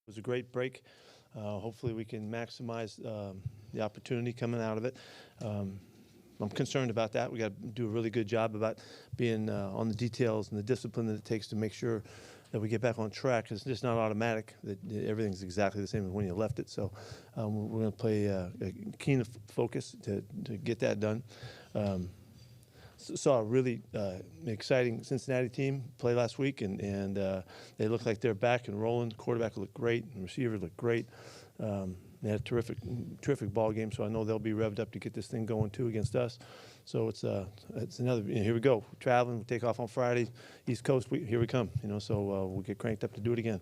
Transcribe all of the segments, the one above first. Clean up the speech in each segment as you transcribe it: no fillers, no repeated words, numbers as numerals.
It was a great break. Hopefully we can maximize the opportunity coming out of it. I'm concerned about that. We got to do a really good job about being on the details and the discipline that it takes to make sure that we get back on track. 'Cause it's just not automatic that everything's exactly the same as when you left it. So we're going to play a keen focus to get that done. Saw a really exciting Cincinnati team play last week, and they look like they're back and rolling. Quarterback looked great, and receivers looked great. They had a terrific ball game, so I know they'll be revved up to get this thing going too against us. So it's another. Here we go. We're traveling. We take off on Friday, East Coast. Here we come. So we'll get cranked up to do it again.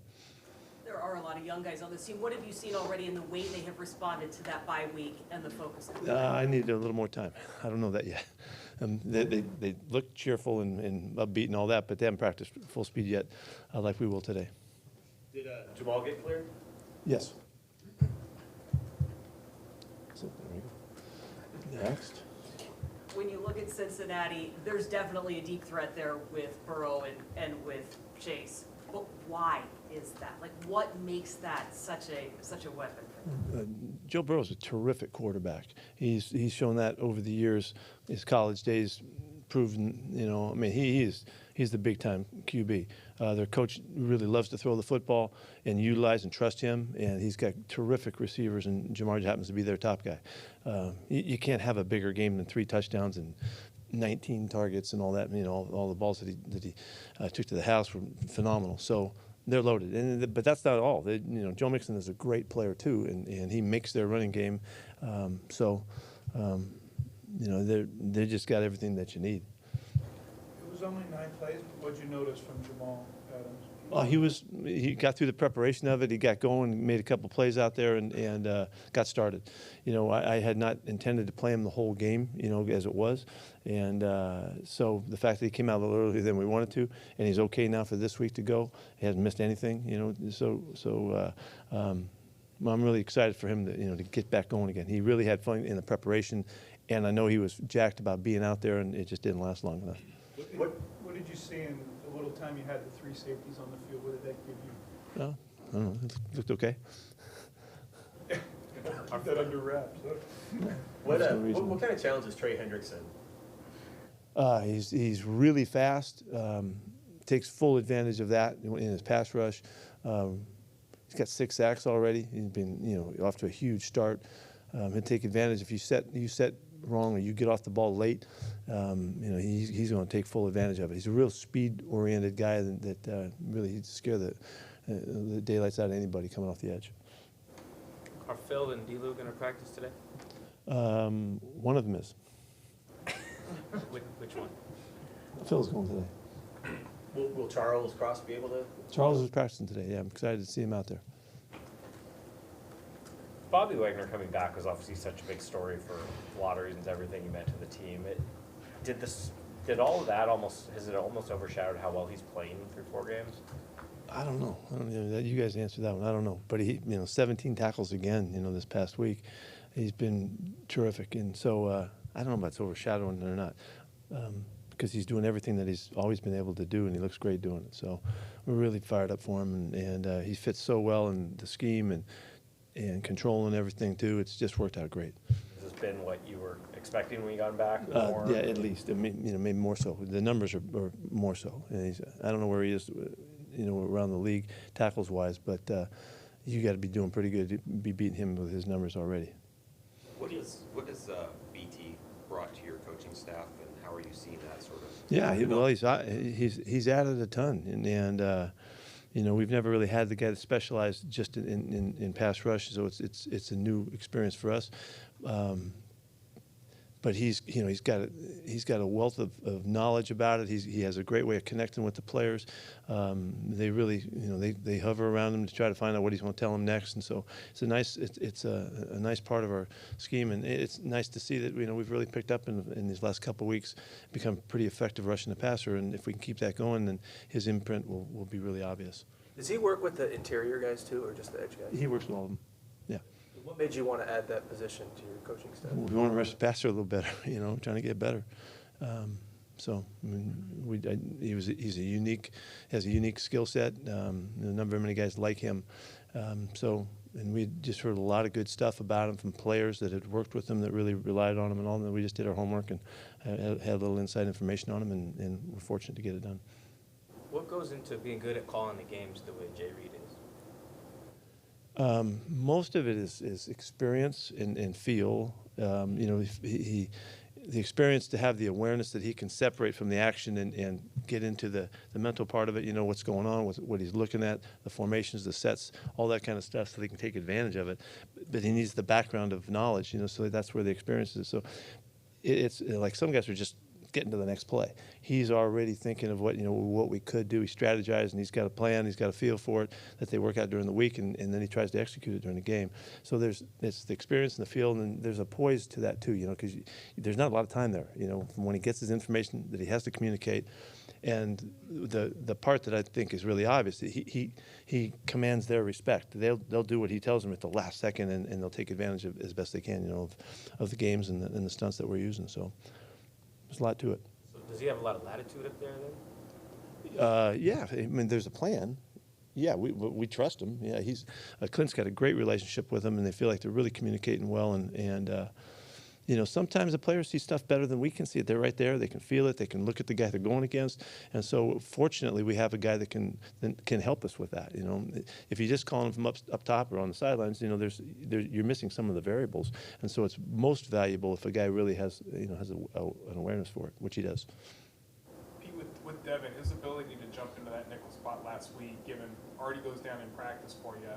There are a lot of young guys on this team. What have you seen already in the way they have responded to that bye week and the focus? I need a little more time. I don't know that yet. They look cheerful and upbeat and all that, but they haven't practiced full speed yet, like we will today. Did Jamal get cleared? Yes. So there we go. Next. When you look at Cincinnati, there's definitely a deep threat there with Burrow and with Chase. But why is that? Like, what makes that such a weapon for them? Joe Burrow's a terrific quarterback. He's shown that over the years. His college days proven, I mean, he's the big time QB. Their coach really loves to throw the football and utilize and trust him, and he's got terrific receivers, and Jamar happens to be their top guy. You can't have a bigger game than 3 touchdowns and 19 targets and all that. All the balls that he took to the house were phenomenal. So they're loaded, but that's not all. Joe Mixon is a great player too, and he makes their running game. They just got everything that you need. It was only 9 plays, but what'd you notice from Jamal Adams? He got through the preparation of it. He got going, made a couple plays out there, and got started. I had not intended to play him the whole game, as it was, and so the fact that he came out a little earlier than we wanted to, and he's okay now for this week to go. He hasn't missed anything, I'm really excited for him to get back going again. He really had fun in the preparation, and I know he was jacked about being out there, and it just didn't last long enough. What did you see in the little time you had the 3 safeties on the field? What did that give you? I don't know. It looked okay. Keep that under wraps. What kind of challenge is Trey Hendrickson? He's really fast. Takes full advantage of that in his pass rush. He's got 6 sacks already. He's been off to a huge start. He'll take advantage if you set wrong or you get off the ball late. He's going to take full advantage of it. He's a real speed-oriented guy that really he'd scare the daylights out of anybody coming off the edge. Are Phil and D-Lou going to practice today? One of them is. Which one? Phil's going today. Will Charles Cross be able to? Charles is practicing today. Yeah, I'm excited to see him out there. Bobby Wagner coming back was obviously such a big story for a lot of reasons, everything he meant to the team. Did all of that has it almost overshadowed how well he's playing through 4 games? I don't know. You guys answer that one. I don't know. But he, 17 tackles again, this past week. He's been terrific. And so I don't know about it's overshadowing it or not, because he's doing everything that he's always been able to do, and he looks great doing it. So we're really fired up for him, and he fits so well in the scheme and controlling everything too. It's just worked out great. Has this been what you were expecting when you got him back? Yeah, at least. Maybe more so. The numbers are more so. And I don't know where he is, around the league tackles wise, but you got to be doing pretty good to be beating him with his numbers already. What has BT brought to your coaching staff, and how are you seeing that sort of? Yeah, he's added a ton, and we've never really had the guy that specialized just in pass rush, so it's a new experience for us. But he's got a wealth of knowledge about it. He has a great way of connecting with the players. They really they hover around him to try to find out what he's going to tell them next. And so it's a nice part of our scheme, and it's nice to see that we've really picked up in these last couple of weeks, become pretty effective rushing the passer. And if we can keep that going, then his imprint will be really obvious. Does he work with the interior guys too, or just the edge guys? He works with all of them. Yeah. What made you want to add that position to your coaching staff? We want to rush the passer a little better, trying to get better. He's a unique skill set. A number of many guys like him, And we just heard a lot of good stuff about him from players that had worked with him that really relied on him and all. And we just did our homework and had a little inside information on him, and we're fortunate to get it done. What goes into being good at calling the games the way Jay Reed is? Most of it is experience and feel. The experience to have the awareness that he can separate from the action and get into the mental part of it, what's going on, what he's looking at, the formations, the sets, all that kind of stuff, so he can take advantage of it. But he needs the background of knowledge, so that's where the experience is. So it's like some guys are just getting to the next play. He's already thinking of what we could do. He strategized, and he's got a plan. He's got a feel for it that they work out during the week, and then he tries to execute it during the game. So it's the experience and the feel, and then there's a poise to that too, because there's not a lot of time there, from when he gets his information that he has to communicate. And the part that I think is really obvious, he commands their respect. They'll do what he tells them at the last second, and they'll take advantage of as best they can, of the games and the stunts that we're using. So there's a lot to it. So does he have a lot of latitude up there then? Yeah, I mean, there's a plan. Yeah, we trust him. Yeah, Clint's got a great relationship with him, and they feel like they're really communicating well. And sometimes the players see stuff better than we can see it. They're right there. They can feel it. They can look at the guy they're going against. And so, fortunately, we have a guy that can help us with that. If you just call him from up top or on the sidelines, you're missing some of the variables. And so, it's most valuable if a guy really has an awareness for it, which he does. Pete, with Devon, his ability to jump into that nickel spot last week, given already goes down in practice for you,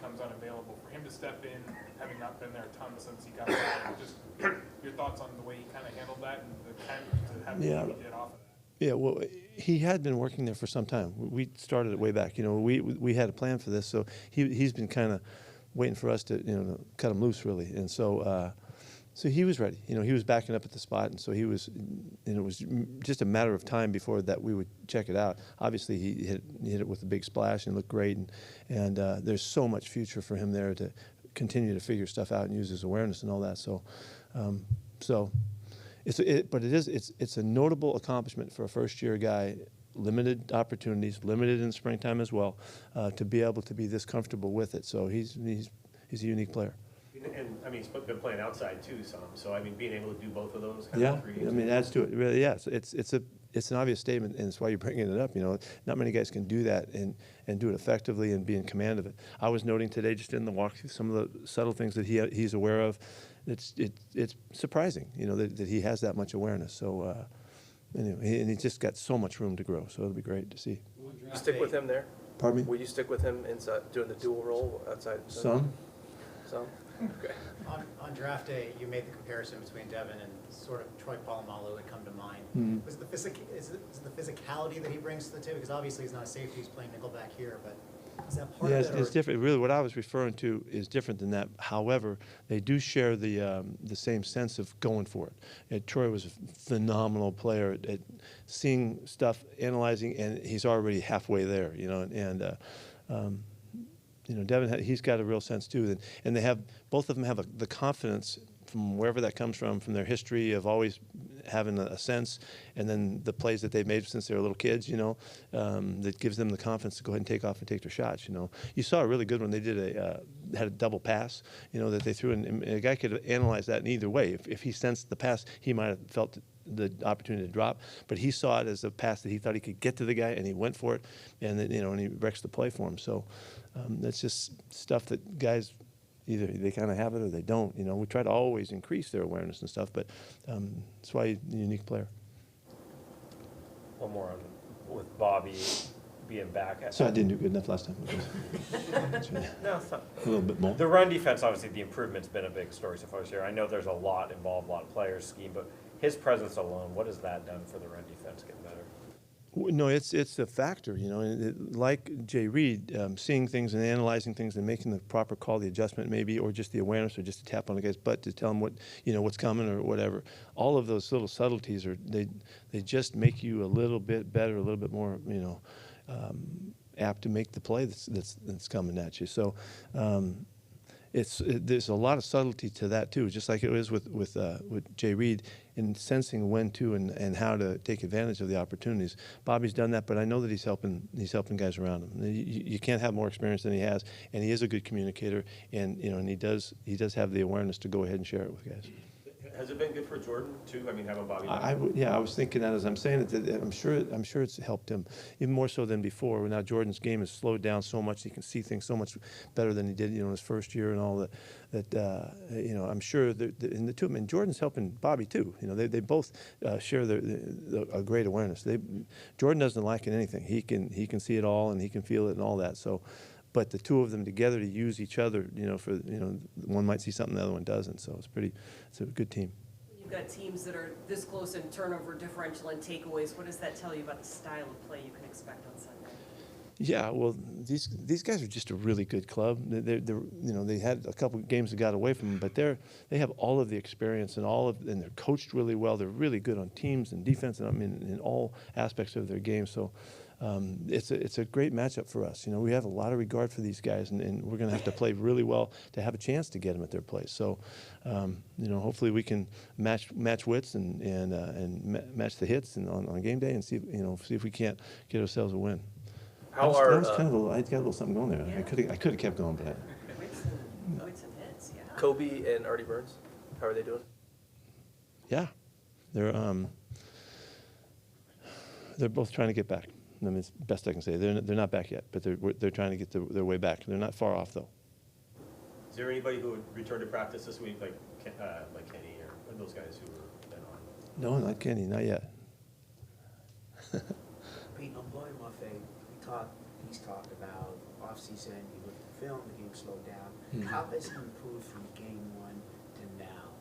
comes unavailable. For him to step in, having not been there a ton since he got back, just your thoughts on the way he kind of handled that and the time to have what he did off of that. Yeah, well, he had been working there for some time. We started it way back. We had a plan for this, so he's been kind of waiting for us to cut him loose, really. And so he was ready. He was backing up at the spot, and so he was. And it was just a matter of time before that we would check it out. Obviously, he hit it with a big splash and looked great, and there's so much future for him there to continue to figure stuff out and use his awareness and all that. So, it's a notable accomplishment for a first-year guy. Limited opportunities, limited in springtime as well, to be able to be this comfortable with it. So he's a unique player. And I mean, he's been playing outside too, some. So I mean, being able to do both of those. Yeah, I mean, adds to it. Really, yeah. So it's an obvious statement, and it's why you're bringing it up. Not many guys can do that and do it effectively and be in command of it. I was noting today, just in the walkthrough, some of the subtle things that he's aware of. It's surprising, that he has that much awareness. So anyway, and he's just got so much room to grow. So it'll be great to see. You stick with him there? Pardon me? Will you stick with him inside doing the dual role outside? Some. Okay. On draft day, you made the comparison between Devon and sort of Troy Polamalu had come to mind. Mm-hmm. Was is the physicality that he brings to the table? Because obviously he's not a safety, he's playing nickel back here, but is that part of it? It's different. Really, what I was referring to is different than that. However, they do share the same sense of going for it. Troy was a phenomenal player at seeing stuff, analyzing, and he's already halfway there. Devon, he's got a real sense too, and both of them have the confidence from wherever that comes from their history of always having a sense, and then the plays that they've made since they were little kids, that gives them the confidence to go ahead and take off and take their shots. You saw a really good one. They had a double pass, that they threw, and a guy could analyze that in either way. If he sensed the pass, he might have felt the opportunity to drop, but he saw it as a pass that he thought he could get to the guy, and he went for it, and then, and he wrecks the play for him. So that's just stuff that guys either they kind of have it or they don't. We try to always increase their awareness and stuff, but that's why he's a unique player. One more with Bobby being back. So I didn't do good enough last time. No, it's not. A little bit more. The run defense, obviously, the improvement's been a big story so far this year. I know there's a lot involved, a lot of players, scheme, but his presence alone, what has that done for the run defense getting better? No, it's a factor, like Jay Reed, seeing things and analyzing things and making the proper call, the adjustment maybe, or just the awareness, or just a tap on the guy's butt to tell him what's coming or whatever. All of those little subtleties they just make you a little bit better, a little bit more, apt to make the play that's coming at you. So there's a lot of subtlety to that too, just like it is with Jay Reed. in sensing when to and how to take advantage of the opportunities. Bobby's done that, but I know that he's helping guys around him. You can't have more experience than he has, and he is a good communicator, and and he does have the awareness to go ahead and share it with guys. Has it been good for Jordan too? I mean, having Bobby. I was thinking that as I'm saying it, that I'm sure it's helped him even more so than before. Now Jordan's game has slowed down so much; he can see things so much better than he did, in his first year and all that. I'm sure that in the two, and Jordan's helping Bobby too. They both share a great awareness. Jordan doesn't lack in anything. He can see it all and he can feel it and all that. So. But the two of them together to use each other, one might see something the other one doesn't. So it's a good team. You've got teams that are this close in turnover differential and takeaways. What does that tell you about the style of play you can expect on Sunday? Yeah, well, these guys are just a really good club. They had a couple of games that got away from them, but they have all of the experience and they're coached really well. They're really good on teams and defense, and in all aspects of their game. So. It's a great matchup for us. We have a lot of regard for these guys, and we're going to have to play really well to have a chance to get them at their place. So, hopefully we can match wits and match the hits on game day and see if we can't get ourselves a win. I got a little something going there. Yeah. I could have kept going, but Wits and hits, yeah. Kobe and Artie Burns, how are they doing? Yeah, they're both trying to get back. I mean, it's the best I can say. They're not back yet, but they're trying to get their way back. They're not far off though. Is there anybody who would return to practice this week, like Kenny or those guys who were then on? No, not Kenny, not yet. Pete, on blowing him off he's talked about off-season, you look at the film, the game slowed down. Mm-hmm. How has he improved from game one to now,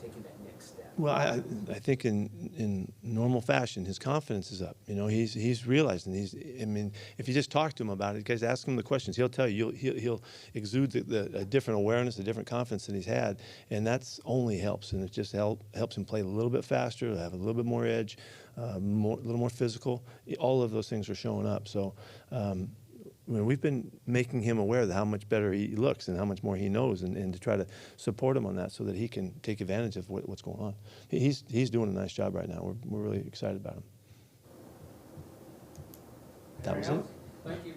taking that next step? Well, I think in normal fashion, his confidence is up. He's realizing if you just talk to him about it, guys, ask him the questions, he'll tell you. He'll exude a different awareness, a different confidence than he's had, and that's only helps. And it just helps him play a little bit faster, have a little bit more edge, a little more physical. All of those things are showing up. So. We've been making him aware of how much better he looks and how much more he knows, and to try to support him on that so that he can take advantage of what's going on. He's doing a nice job right now. We're really excited about him. That was it. Thank you.